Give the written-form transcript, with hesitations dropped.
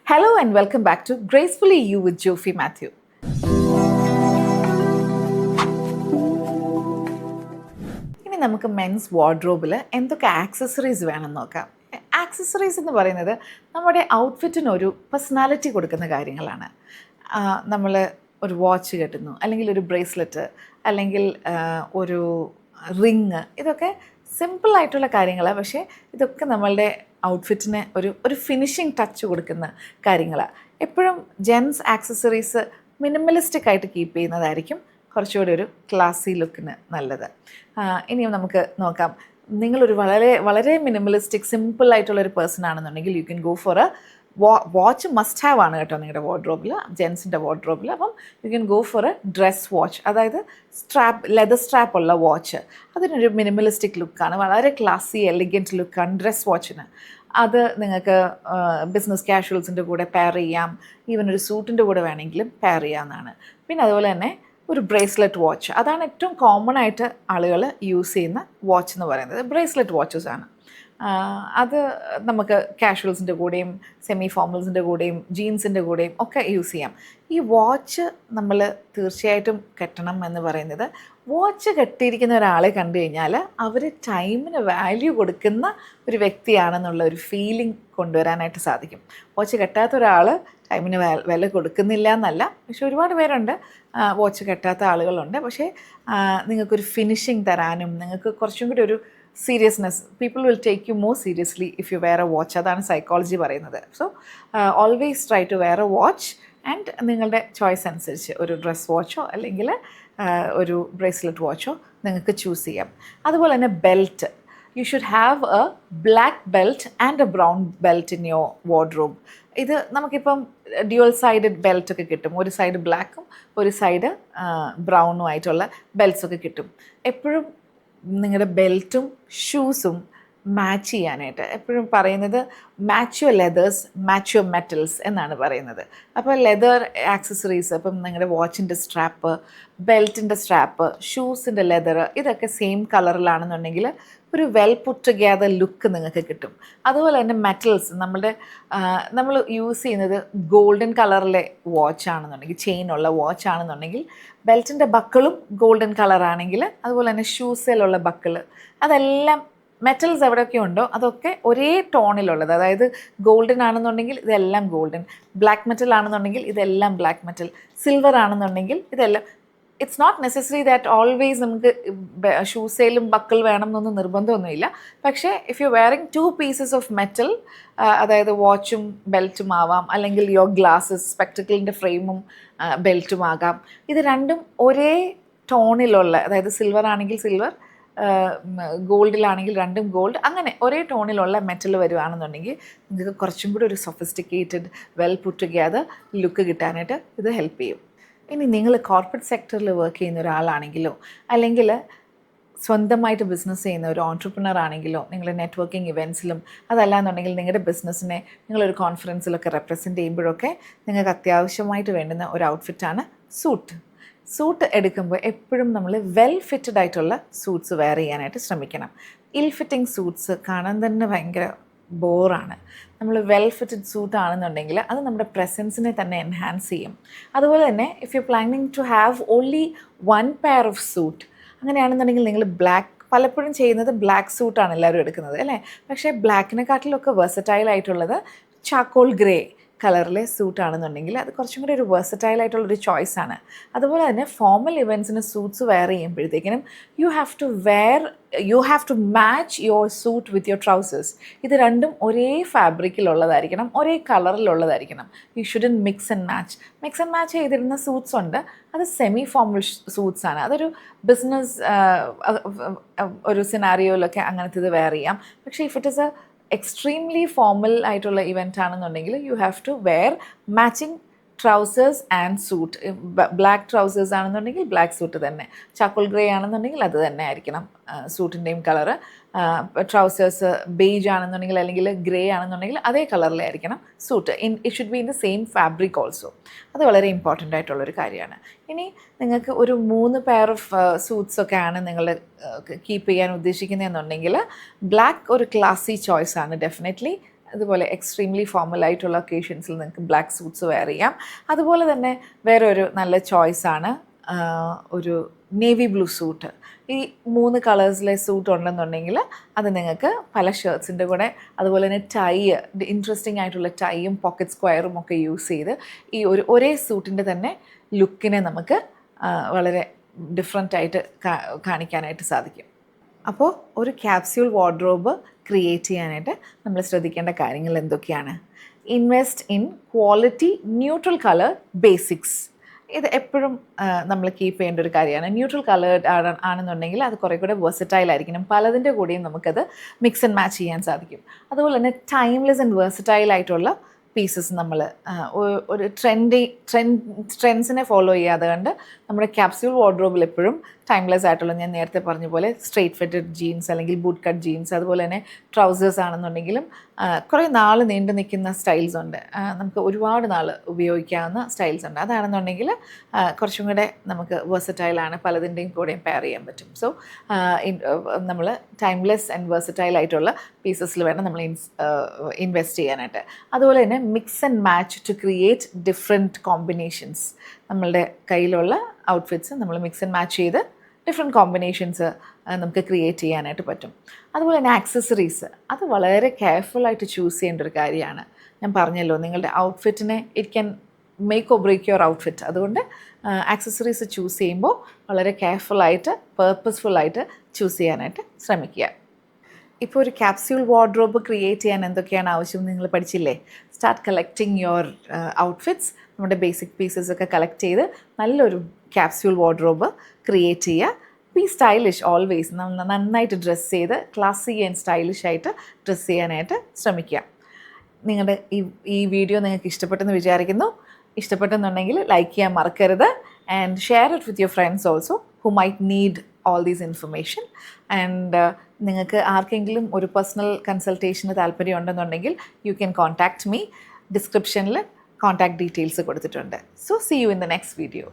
Hello and welcome back to Gracefully You with Jofi Matthew. ഇനി നമുക്ക് men's വാർഡ്രോബിൽ എന്തൊക്കെ accessories വേണമെന്ന് നോക്കാം. ആക്സസറീസ് എന്ന് പറയുന്നത് നമ്മുടെ ഔട്ട്ഫിറ്റിനൊരു പേഴ്സണാലിറ്റി കൊടുക്കുന്ന കാര്യങ്ങളാണ്. നമ്മൾ ഒരു വാച്ച് കെട്ടുന്നു, അല്ലെങ്കിൽ ഒരു ബ്രേസ്ലെറ്റ്, അല്ലെങ്കിൽ ഒരു റിങ്, ഇതൊക്കെ സിമ്പിളായിട്ടുള്ള കാര്യങ്ങളാണ്. പക്ഷേ ഇതൊക്കെ നമ്മളുടെ ഔട്ട്ഫിറ്റിന് ഒരു ഫിനിഷിങ് ടച്ച് കൊടുക്കുന്ന കാര്യങ്ങളാണ്. എപ്പോഴും ജെൻസ് ആക്സസറീസ് മിനിമലിസ്റ്റിക് ആയിട്ട് കീപ്പ് ചെയ്യുന്നതായിരിക്കും കുറച്ചുകൂടി ഒരു ക്ലാസി ലുക്കിന് നല്ലത്. ഇനിയും നമുക്ക് നോക്കാം. നിങ്ങളൊരു വളരെ വളരെ മിനിമലിസ്റ്റിക് സിമ്പിളായിട്ടുള്ളൊരു പേഴ്സൺ ആണെന്നുണ്ടെങ്കിൽ you can go for A watch must have ആണ് കേട്ടോ നിങ്ങളുടെ വാർഡ്രോബിൽ, ജെൻസിൻ്റെ വാർഡ്രോബിൽ. അപ്പം you can go for A dress watch, അതായത് ലെതർ സ്ട്രാപ്പ് ഉള്ള വാച്ച്. അതിനൊരു മിനിമലിസ്റ്റിക് ലുക്കാണ്, വളരെ ക്ലാസി എലിഗൻറ്റ് ലുക്കാണ് ഡ്രസ് വാച്ചിന്. അത് നിങ്ങൾക്ക് ബിസിനസ് കാഷ്വൽസിൻ്റെ കൂടെ പെയർ ചെയ്യാം, ഈവൻ ഒരു സൂട്ടിൻ്റെ കൂടെ വേണമെങ്കിലും പെയർ ചെയ്യാവുന്നതാണ്. പിന്നെ അതുപോലെ തന്നെ ഒരു ബ്രേസ്ലെറ്റ് വാച്ച്, അതാണ് ഏറ്റവും കോമൺ ആയിട്ട് ആളുകൾ യൂസ് ചെയ്യുന്ന വാച്ച് എന്ന് പറയുന്നത്. ബ്രേസ്ലെറ്റ് വാച്ചസ് ആണ്. അത് നമുക്ക് കാഷ്വൽസിൻ്റെ കൂടെയും സെമി ഫോർമൽസിൻ്റെ കൂടെയും ജീൻസിൻ്റെ കൂടെയും ഒക്കെ യൂസ് ചെയ്യാം. ഈ വാച്ച് നമ്മൾ തീർച്ചയായിട്ടും കെട്ടണം എന്ന് പറയുന്നത്, വാച്ച് കെട്ടിയിരിക്കുന്ന ഒരാളെ കണ്ടു കഴിഞ്ഞാൽ അവർ ടൈമിന് വാല്യൂ കൊടുക്കുന്ന ഒരു വ്യക്തിയാണെന്നുള്ള ഒരു ഫീലിംഗ് കൊണ്ടുവരാനായിട്ട് സാധിക്കും. വാച്ച് കെട്ടാത്ത ഒരാൾ ടൈമിന് വില കൊടുക്കുന്നില്ല എന്നല്ല, പക്ഷെ ഒരുപാട് പേരുണ്ട് വാച്ച് കെട്ടാത്ത ആളുകളുണ്ട്. പക്ഷേ നിങ്ങൾക്കൊരു ഫിനിഷിങ് തരാനും നിങ്ങൾക്ക് കുറച്ചും കൂടി ഒരു seriousness, people will take you more seriously if you wear a watch. അതാണ് സൈക്കോളജി പറയുന്നത്. So always try to wear a watch and നിങ്ങളുടെ ചോയ്സ് അനുസരിച്ച് ഒരു ഡ്രസ് വാച്ചോ അല്ലെങ്കിൽ ഒരു ബ്രേസ്ലെറ്റ് വാച്ചോ നിങ്ങൾക്ക് ചൂസ് ചെയ്യാം. അതുപോലെ തന്നെ belt, you should have A black belt and A brown belt in your wardrobe. ഇത് നമുക്കിപ്പം ഡ്യുവൽ സൈഡഡ് ബെൽറ്റൊക്കെ കിട്ടും. ഒരു സൈഡ് ബ്ലാക്കും ഒരു സൈഡ് ബ്രൗണും ആയിട്ടുള്ള ബെൽറ്റ്സൊക്കെ കിട്ടും. എപ്പോഴും നിങ്ങളുടെ ബെൽറ്റും ഷൂസും മാച്ച് ചെയ്യാനായിട്ട് എപ്പോഴും പറയുന്നത് match your leathers match your metals എന്നാണ് പറയുന്നത്. അപ്പോൾ ലെതർ ആക്സസറീസ്, അപ്പം നിങ്ങളുടെ വാച്ചിൻ്റെ സ്ട്രാപ്പ്, ബെൽറ്റിൻ്റെ സ്ട്രാപ്പ്, ഷൂസിൻ്റെ ലെതർ, ഇതൊക്കെ സെയിം കളറിലാണെന്നുണ്ടെങ്കിൽ ഒരു വെൽ പുട്ട് ടുഗെദർ ലുക്ക് നിങ്ങൾക്ക് കിട്ടും. അതുപോലെ തന്നെ മെറ്റൽസ്, നമ്മൾ യൂസ് ചെയ്യുന്നത് ഗോൾഡൻ കളറിലെ വാച്ചാണെന്നുണ്ടെങ്കിൽ, ചെയിനുള്ള വാച്ചാണെന്നുണ്ടെങ്കിൽ ബെൽറ്റിൻ്റെ ബക്കിളും ഗോൾഡൻ കളറാണെങ്കിൽ, അതുപോലെ തന്നെ ഷൂസിലുള്ള ബക്കിൾ, അതെല്ലാം മെറ്റൽസ് എവിടെയൊക്കെ ഉണ്ടോ അതൊക്കെ ഒരേ ടോണിലുള്ളത്. അതായത് ഗോൾഡൻ ആണെന്നുണ്ടെങ്കിൽ ഇതെല്ലാം ഗോൾഡൻ, ബ്ലാക്ക് മെറ്റൽ ആണെന്നുണ്ടെങ്കിൽ ഇതെല്ലാം ബ്ലാക്ക് മെറ്റൽ, സിൽവർ ആണെന്നുണ്ടെങ്കിൽ ഇതെല്ലാം. It's not necessary that always നമുക്ക് ഷൂസേലും ബക്കിൾ വേണം എന്നൊന്നും നിർബന്ധമൊന്നുമില്ല. പക്ഷേ if you wearing 2 pieces of metal, അതായത് വാച്ചും ബെൽറ്റും ആവാം, അല്ലെങ്കിൽ യുവർ ഗ്ലാസ്സസ്, സ്പെക്ടക്കിളിൻ്റെ ഫ്രെയിമും ബെൽറ്റും ആകാം. ഇത് രണ്ടും ഒരേ ടോണിലുള്ള, അതായത് സിൽവർ ആണെങ്കിൽ സിൽവർ, ഗോൾഡിലാണെങ്കിൽ രണ്ടും ഗോൾഡ്, അങ്ങനെ ഒരേ ടോണിലുള്ള മെറ്റൽ വരുവാണെന്നുണ്ടെങ്കിൽ നിങ്ങൾക്ക് കുറച്ചും കൂടി ഒരു sophisticated well put together look കിട്ടാനായിട്ട് ഇത് ഹെൽപ്പ് ചെയ്യും. ഇനി നിങ്ങൾ കോർപ്പറേറ്റ് സെക്ടറിൽ വർക്ക് ചെയ്യുന്ന ഒരാളാണെങ്കിലോ, അല്ലെങ്കിൽ സ്വന്തമായിട്ട് ബിസിനസ് ചെയ്യുന്ന ഒരു ഓൺട്രപ്രണർ ആണെങ്കിലോ, നിങ്ങൾ നെറ്റ്വർക്കിംഗ് ഇവൻറ്റ്സിലും, അതല്ലാന്നുണ്ടെങ്കിൽ നിങ്ങളുടെ ബിസിനസ്സിനെ നിങ്ങളൊരു കോൺഫറൻസിലൊക്കെ റെപ്രസെൻറ്റ് ചെയ്യുമ്പോഴൊക്കെ നിങ്ങൾക്ക് അത്യാവശ്യമായിട്ട് വേണ്ടുന്ന ഒരു ഔട്ട്ഫിറ്റാണ് സൂട്ട്. സൂട്ട് എടുക്കുമ്പോൾ എപ്പോഴും നമ്മൾ വെൽ ഫിറ്റഡ് ആയിട്ടുള്ള സൂട്ട്സ് വെയർ ചെയ്യാനായിട്ട് ശ്രമിക്കണം. ഇൽ ഫിറ്റിംഗ് സൂട്ട്സ് കാണാൻ തന്നെ ഭയങ്കര ബോറാണ്. നമ്മൾ വെൽ ഫിറ്റഡ് സൂട്ട് ആണെന്നുണ്ടെങ്കിൽ അത് നമ്മുടെ പ്രസൻസിനെ തന്നെ എൻഹാൻസ് ചെയ്യും. അതുപോലെ തന്നെ if you planning to have only 1 pair of suit, അങ്ങനെയാണെന്നുണ്ടെങ്കിൽ നിങ്ങൾ പലപ്പോഴും ചെയ്യുന്നത് ബ്ലാക്ക് സൂട്ടാണ് എല്ലാവരും എടുക്കുന്നത് അല്ലേ. പക്ഷേ ബ്ലാക്കിനെക്കാട്ടിലൊക്കെ വെർസറ്റൈൽ ആയിട്ടുള്ളത് ചാക്കോൾ ഗ്രേ കളറിലെ സൂട്ടാണെന്നുണ്ടെങ്കിൽ അത് കുറച്ചും കൂടി ഒരു വെർസറ്റൈൽ ആയിട്ടുള്ളൊരു ചോയ്സാണ്. അതുപോലെ തന്നെ ഫോർമൽ ഇവൻറ്റ്സിന് സൂട്ട്സ് വെയർ ചെയ്യുമ്പോഴത്തേക്കിനും you have to match your suit with your trousers. ഇത് രണ്ടും ഒരേ ഫാബ്രിക്കിലുള്ളതായിരിക്കണം, ഒരേ കളറിലുള്ളതായിരിക്കണം. You shouldn't mix and match ചെയ്തിരുന്ന സൂട്ട്സ് ഉണ്ട്, അത് സെമി ഫോർമൽ സൂട്ട്സ് ആണ്. അതൊരു ബിസിനസ് ഒരു സിനാരിയോയിലൊക്കെ അങ്ങനത്തെ ഇത് വെയർ ചെയ്യാം. പക്ഷേ if it is a extremely formal ആയിട്ടുള്ള ഇവൻ്റ് ആണെന്നുണ്ടെങ്കിൽ you have to wear matching trousers and suit. Black trousers ആണെന്നുണ്ടെങ്കിൽ ബ്ലാക്ക് സൂട്ട് തന്നെ, ചാക്കോൾ ഗ്രേ ആണെന്നുണ്ടെങ്കിൽ അത് തന്നെ ആയിരിക്കണം സൂട്ടിൻ്റെയും കളറ്. ട്രൗസേഴ്സ് ബേജ് ആണെന്നുണ്ടെങ്കിൽ അല്ലെങ്കിൽ ഗ്രേ ആണെന്നുണ്ടെങ്കിൽ അതേ കളറിലായിരിക്കണം suit. It should be in the same fabric also. അത് വളരെ ഇമ്പോർട്ടൻ്റ് ആയിട്ടുള്ളൊരു കാര്യമാണ്. ഇനി നിങ്ങൾക്ക് ഒരു 3 പെയർ ഓഫ് സൂട്ട്സൊക്കെ ആണ് നിങ്ങൾ കീപ്പ് ചെയ്യാൻ ഉദ്ദേശിക്കുന്നതെന്നുണ്ടെങ്കിൽ ബ്ലാക്ക് ഒരു ക്ലാസി ചോയ്സാണ് ഡെഫിനറ്റ്ലി. ഇതുപോലെ എക്സ്ട്രീംലി ഫോർമൽ ആയിട്ടുള്ള ഒക്കേഷൻസിൽ നിങ്ങൾക്ക് ബ്ലാക്ക് സൂട്ട്സ് വെയർ ചെയ്യാം. അതുപോലെ തന്നെ വേറൊരു നല്ല ചോയ്സാണ് ഒരു നേവി ബ്ലൂ സൂട്ട്. ഈ 3 കളേഴ്സിലെ സൂട്ട് ഉണ്ടെന്നുണ്ടെങ്കിൽ അത് നിങ്ങൾക്ക് പല ഷർട്ട്സിൻ്റെ കൂടെ, അതുപോലെ തന്നെ ടൈ, ഇൻട്രസ്റ്റിംഗ് ആയിട്ടുള്ള ടൈയും പോക്കറ്റ് സ്ക്വയറും ഒക്കെ യൂസ് ചെയ്ത് ഈ ഒരേ സൂട്ടിൻ്റെ തന്നെ ലുക്കിനെ നമുക്ക് വളരെ ഡിഫറെൻ്റ് ആയിട്ട് കാണിക്കാനായിട്ട് സാധിക്കും. അപ്പോൾ ഒരു ക്യാപ്സ്യൂൾ വാർഡ്രോബ് ക്രിയേറ്റ് ചെയ്യാനായിട്ട് നമ്മൾ ശ്രദ്ധിക്കേണ്ട കാര്യങ്ങൾ എന്തൊക്കെയാണ്? Invest in quality neutral colour basics. ഇത് എപ്പോഴും നമ്മൾ കീപ്പ് ചെയ്യേണ്ട ഒരു കാര്യമാണ്. ന്യൂട്രൽ കളേർഡ് ആണെന്നുണ്ടെങ്കിൽ അത് കുറേ കൂടെ വെർസറ്റൈൽ ആയിരിക്കണം. പലതിൻ്റെ കൂടെയും നമുക്കത് മിക്സ് ആൻഡ് മാച്ച് ചെയ്യാൻ സാധിക്കും. അതുപോലെ തന്നെ ടൈംലെസ് ആൻഡ് വെർസറ്റൈൽ ആയിട്ടുള്ള പീസസ് നമ്മൾ ഒരു ട്രെൻഡ്സിനെ ഫോളോ ചെയ്യാതെ കണ്ട് നമ്മുടെ ക്യാപ്സ്യൂൾ വാർഡ്രോബിൽ എപ്പോഴും ടൈംലെസ് ആയിട്ടുള്ള, ഞാൻ നേരത്തെ പറഞ്ഞ പോലെ സ്ട്രെയിറ്റ് ഫിറ്റഡ് ജീൻസ് അല്ലെങ്കിൽ ബൂട്ട് കട്ട് ജീൻസ്, അതുപോലെ തന്നെ ട്രൗസേഴ്സ് ആണെന്നുണ്ടെങ്കിലും കുറേ നാൾ നീണ്ടു നിൽക്കുന്ന സ്റ്റൈൽസ് ഉണ്ട്, നമുക്ക് ഒരുപാട് നാൾ ഉപയോഗിക്കാവുന്ന സ്റ്റൈൽസ് ഉണ്ട്. അതാണെന്നുണ്ടെങ്കിൽ കുറച്ചും കൂടെ നമുക്ക് വെർസറ്റൈലാണ്, പലതിൻ്റെയും കൂടെയും പെയർ ചെയ്യാൻ പറ്റും. സോ നമ്മൾ ടൈംലെസ് ആൻഡ് വെർസറ്റൈൽ ആയിട്ടുള്ള പീസസിൽ വേണം നമ്മൾ ഇൻവെസ്റ്റ് ചെയ്യാനായിട്ട്. അതുപോലെ തന്നെ mix and match to create different combinations. നമ്മളുടെ കയ്യിലുള്ള ഔട്ട്ഫിറ്റ്സ് നമ്മൾ മിക്സ് ആൻഡ് മാച്ച് ചെയ്ത് ഡിഫറെൻറ്റ് കോമ്പിനേഷൻസ് നമുക്ക് ക്രിയേറ്റ് ചെയ്യാനായിട്ട് പറ്റും. അതുപോലെ തന്നെ ആക്സസറീസ്, അത് വളരെ കെയർഫുള്ളായിട്ട് ചൂസ് ചെയ്യേണ്ട ഒരു കാര്യമാണ്. ഞാൻ പറഞ്ഞല്ലോ, നിങ്ങളുടെ ഔട്ട്ഫിറ്റിനെ it can make or break your outfit. അതുകൊണ്ട് ആക്സസറീസ് ചൂസ് ചെയ്യുമ്പോൾ വളരെ കെയർഫുള്ളായിട്ട്, പേർപ്പസ്ഫുള്ളായിട്ട് ചൂസ് ചെയ്യാനായിട്ട് ശ്രമിക്കുക. ഇപ്പോൾ ഒരു ക്യാപ്സ്യൂൾ വാർഡ്രോബ് ക്രിയേറ്റ് ചെയ്യാൻ എന്തൊക്കെയാണ് ആവശ്യം നിങ്ങൾ പഠിച്ചില്ലേ? Start collecting your outfits. നമ്മുടെ ബേസിക് പീസസ് ഒക്കെ കളക്ട് ചെയ്ത് നല്ലൊരു ക്യാപ്സ്യൂൾ വാർഡ്രോബ് ക്രിയേറ്റ് ചെയ്യുക. B stylish always. നമ്മൾ നന്നായിട്ട് ഡ്രസ്സ് ചെയ്ത് ക്ലാസി ആൻഡ് സ്റ്റൈലിഷ് ആയിട്ട് ഡ്രസ്സ് ചെയ്യാനായിട്ട് ശ്രമിക്കുക. നിങ്ങളുടെ ഈ വീഡിയോ നിങ്ങൾക്ക് ഇഷ്ടപ്പെട്ടെന്ന് വിചാരിക്കുന്നു. ഇഷ്ടപ്പെട്ടെന്നുണ്ടെങ്കിൽ ലൈക്ക് ചെയ്യാൻ മറക്കരുത്. And share it with your friends also who might need all these information. And നിങ്ങൾക്ക് ആർക്കെങ്കിലും ഒരു പേഴ്സണൽ കൺസൾട്ടേഷന് താല്പര്യം ഉണ്ടെന്നുണ്ടെങ്കിൽ യു ക്യാൻ കോൺടാക്റ്റ് മീ. ഡിസ്ക്രിപ്ഷനിൽ കോൺടാക്ട് ഡീറ്റെയിൽസ് കൊടുത്തിട്ടുണ്ട്. So see you in the next video.